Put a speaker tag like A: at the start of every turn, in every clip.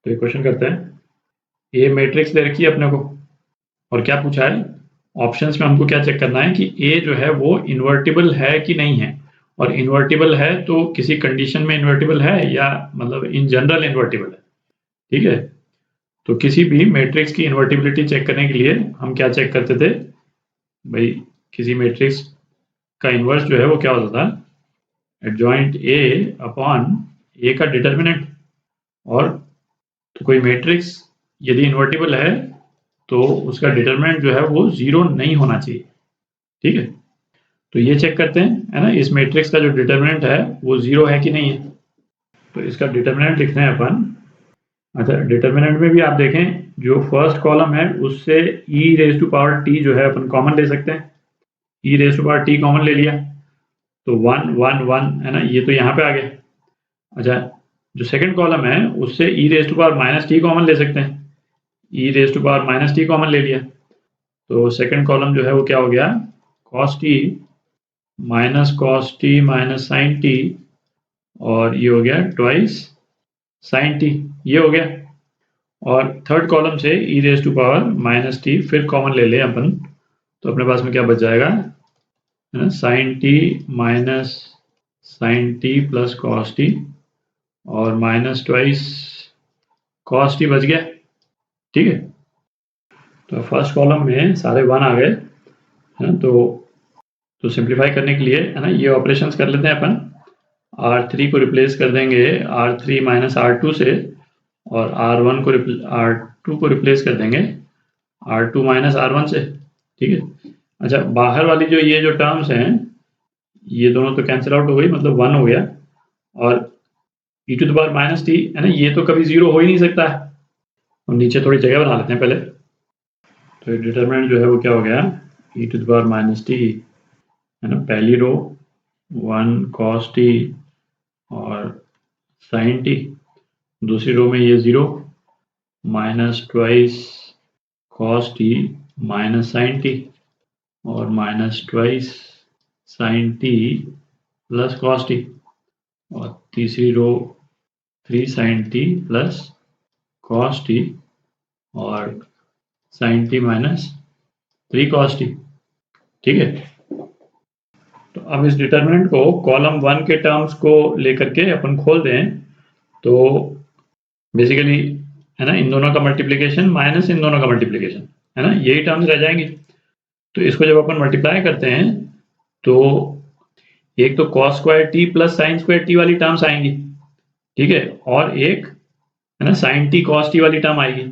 A: तो ये क्वेश्चन करते हैं, ए मैट्रिक्स दे रखी है अपने को और क्या पूछा है, ऑप्शंस में हमको क्या चेक करना है कि ए जो है वो इन्वर्टिबल है कि नहीं है, और इन्वर्टिबल है तो किसी कंडीशन में इन्वर्टिबल है या मतलब इन जनरल इन्वर्टिबल है। ठीक है, तो किसी भी मैट्रिक्स की इन्वर्टिबिलिटी चेक करने के लिए हम क्या चेक करते थे भाई, किसी मैट्रिक्स का इन्वर्स जो है वो क्या होता था, एडजॉइंट ए अपॉन ए का डिटर्मिनेंट। और तो कोई मैट्रिक्स यदि इन्वर्टिबल है तो उसका डिटरमिनेंट जो है वो जीरो नहीं होना चाहिए। ठीक है, तो ये चेक करते हैं है ना, इस मैट्रिक्स का जो डिटरमिनेंट है वो जीरो है कि नहीं है। तो इसका डिटरमिनेंट लिखते हैं अपन। अच्छा, डिटरमिनेंट में भी आप देखें जो फर्स्ट कॉलम है उससे e raise to power t जो है अपन कॉमन ले सकते हैं, e raise to power t common ले लिया तो 1 1 1 है ना, ये तो यहाँ पे आ गया। अच्छा, जो सेकंड कॉलम है उससे e raise to power minus t common ले सकते हैं, e raise to power minus t common ले लिया तो सेकंड कॉलम जो है वो क्या हो गया, cos t minus sine t, और ये हो गया ट्वाइस साइन टी, ये हो गया। और थर्ड कॉलम से e raise to power minus t फिर कॉमन ले लें अपन, तो अपने पास में क्या बच जाएगा, है ना, sine t minus sine t plus cos t और माइनस ट्वाइस कॉस टी बच गया। ठीक है, तो फर्स्ट कॉलम में सारे वन आ गए, है ना, तो सिंप्लीफाई करने के लिए है ना ये ऑपरेशंस कर लेते हैं अपन। R3 को रिप्लेस कर देंगे R3 माइनस R2 से, और R1 को R2 को रिप्लेस कर देंगे R2 माइनस R1 से। ठीक है, अच्छा बाहर वाली जो ये जो टर्म्स हैं ये दोनों तो कैंसिल आउट हो गई, मतलब 1 हो गया, और e to the power minus t है ना, ये तो कभी जीरो हो ही नहीं सकता है। हम नीचे थोड़ी जगह बना लेते हैं पहले, तो डिटरमिनेंट जो है वो क्या हो गया, e to the power minus t है ना, पहली रो 1 cos टी और साइन टी, दूसरी रो में ये 0 minus twice cos t minus sine t और minus twice sine t plus cos t, और तीसरी row 3 sine t plus cos t और sine t minus 3 cos t. ठीक है, तो अब इस डिटरमिनेंट को कॉलम 1 के टर्म्स को लेकर के अपन खोल दें तो बेसिकली है ना, इन दोनों का मल्टीप्लिकेशन माइनस इन दोनों का मल्टीप्लिकेशन, है ना, यही टर्म्स रह जाएंगी। तो इसको जब अपन मल्टीप्लाई करते हैं तो एक तो cos square T plus sine square T वाली टर्म्स आएंगी, ठीक है, और एक है ना साइन टी कॉस टी वाली टर्म आएगी।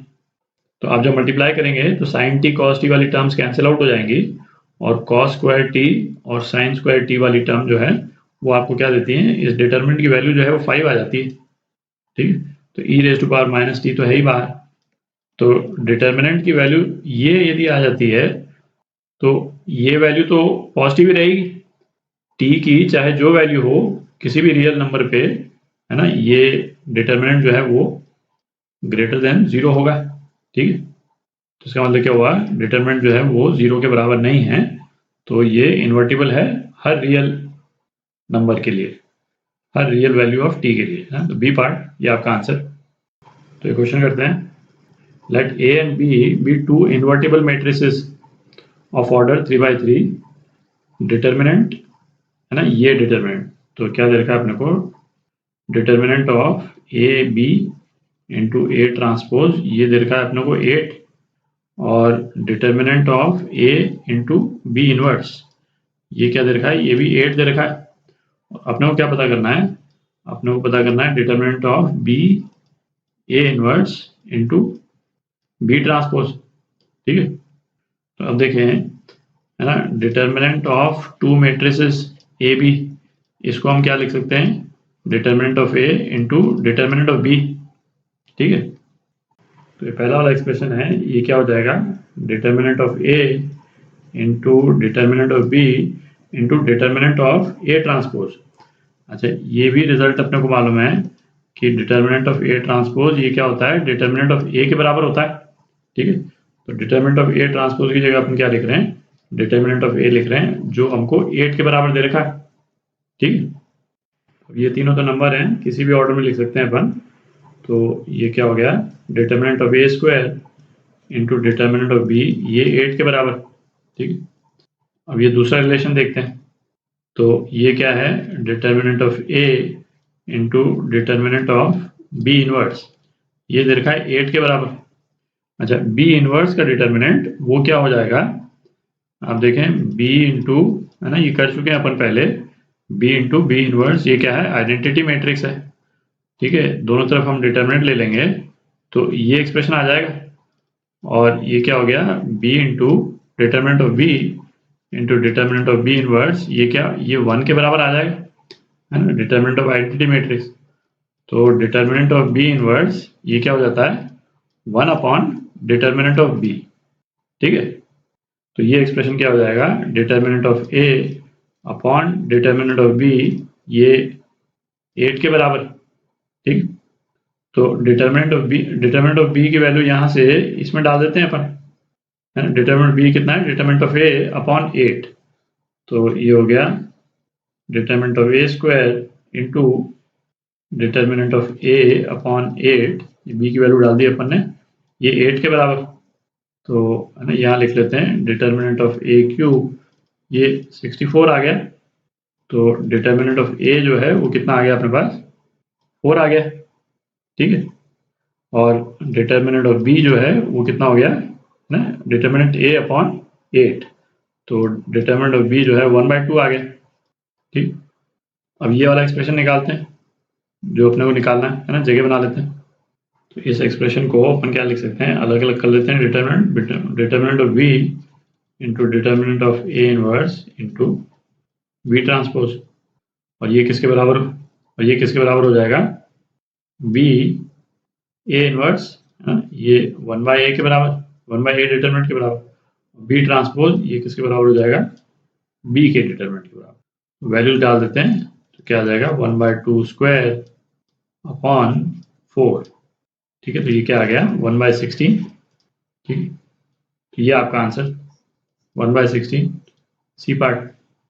A: तो आप जब मल्टीप्लाई करेंगे तो साइन टी कॉस टी वाली टर्म्स कैंसिल आउट हो जाएंगी, और cos स्क्वायर टी और साइन स्क्वायर टी वाली टर्म जो है वो आपको क्या देती है, इस डिटरमिनेंट की वैल्यू जो है वो 5 आ जाती है। ठीक है, तो e raise to power minus t तो है ही बाहर, तो डिटरमिनेंट की वैल्यू ये यदि आ जाती है तो ये वैल्यू तो पॉजिटिव ही रहेगी, टी की चाहे जो वैल्यू हो किसी भी रियल नंबर पे, है ना, ये डिटरमिनेंट जो है वो ग्रेटर देन 0 होगा। ठीक है, तो इसका मतलब क्या हुआ, डिटरमिनेंट जो है वो 0 के बराबर नहीं है, तो ये इन्वर्टिबल है हर रियल नंबर के लिए, हर रियल वैल्यू ऑफ टी के लिए, है, तो बी पार्ट ये आपका आंसर। तो ये क्वेश्चन करते हैं, let A and B two invertible matrices of order 3×3, determinant है ना, ये डिटरमिनेंट तो क्या दे रखा है अपने को, determinant of A B into A transpose ये दे रखा है अपने को 8, और determinant of A into B inverse ये क्या दे रखा है, ये भी 8 दे रखा है। अपने को क्या पता करना है, अपने को पता करना है determinant of B A inverse into B transpose. ठीक है, तो अब देखें है ना, determinant of two matrices A B, इसको हम क्या लिख सकते हैं, determinant of A into determinant of B. ठीक है, तो ये पहला वाला एक्सप्रेशन है, ये क्या हो जाएगा, determinant of A into determinant of B into determinant of A transpose. अच्छा, ये भी रिजल्ट अपने को मालूम है कि डिटरमिनेंट ऑफ ए ट्रांसपोज ये क्या होता है, डिटरमिनेंट ऑफ ए के बराबर होता है। ठीक है, तो डिटरमिनेंट ऑफ ए ट्रांसपोज की जगह अपन क्या लिख रहे हैं, डिटरमिनेंट ऑफ ए लिख रहे हैं जो हमको 8 के बराबर दे रखा है। ठीक है, ये तीनों तो नंबर हैं, किसी भी ऑर्डर में लिख सकते हैं अपन, तो ये क्या हो गया, determinant of A square into determinant of B, ये 8 के बराबर। ठीक है, अब ये दूसरा रिलेशन देखते हैं। तो ये क्या है, determinant of A into determinant of B inverse, ये दे रखा है 8 के बराबर। अच्छा, बी इनवर्स का डिटर्मिनेंट वो क्या हो जाएगा, आप देखें बी इंटू, है ना, ये कर चुके हैं अपन पहले, बी इंटू बी इनवर्स, ये क्या है, आइडेंटिटी मैट्रिक्स है। ठीक है, दोनों तरफ हम डिटर्मिनेंट ले लेंगे तो ये एक्सप्रेशन आ जाएगा। और ये क्या हो गया, B into determinant of B into determinant of B inverse, ये क्या, ये 1 के बराबर आ जाएगा, है ना, डिटर्मिनेंट ऑफ आइडेंटिटी मैट्रिक्स। तो डिटर्मिनेंट ऑफ बी इनवर्स ये क्या हो जाता है, 1 अपॉन डिटर्मिनेंट ऑफ बी। ठीक है, तो ये एक्सप्रेशन क्या हो जाएगा, determinant of A upon determinant of B, ये 8 के बराबर। ठीक, तो डिटर्मिनेंट ऑफ बी की वैल्यू यहाँ से इसमें डाल देते हैं अपन, है ना। डिटर्मिनेंट बी कितना है, डिटर्मिनेंट ऑफ ए अपॉन 8, तो ये हो गया determinant of A square into determinant of A upon 8, B की वैल्यू डाल दी अपन ने, ये 8 के बराबर। तो है ना, यहाँ लिख लेते हैं डिटर्मिनेंट ऑफ ए क्यूब, ये 64 आ गया। तो डिटर्मिनेंट ऑफ ए जो है वो कितना आ गया अपने पास, 4 आ गया। ठीक है, और डिटर्मिनेंट ऑफ बी जो है वो कितना हो गया ना, डिटर्मिनेंट ए अपॉन 8, तो डिटर्मिनेंट ऑफ बी जो है 1/2 आ गया। ठीक, अब ये वाला एक्सप्रेशन निकालते हैं जो अपने को निकालना है ना, जगह बना लेते हैं। तो इस एक्सप्रेशन को अपन क्या लिख सकते हैं, अलग अलग कर लेते हैं, determinant of B into determinant of A inverse into B transpose, और ये किसके बराबर हो जाएगा, बी ए इनवर्स, ये 1/a के बराबर, 1/a डिटर्मिनेंट के बराबर, बी ट्रांसपोज ये किसके बराबर हो जाएगा, बी के डिटर्मिनेंट के बराबर। वैल्यूज डाल देते हैं तो क्या आ जाएगा, 1/2 स्क्वायर अपॉन 4। ठीक है, तो ये क्या आ गया, 1/16। ठीक है, तो ये आपका आंसर 1/16 सी पार्ट।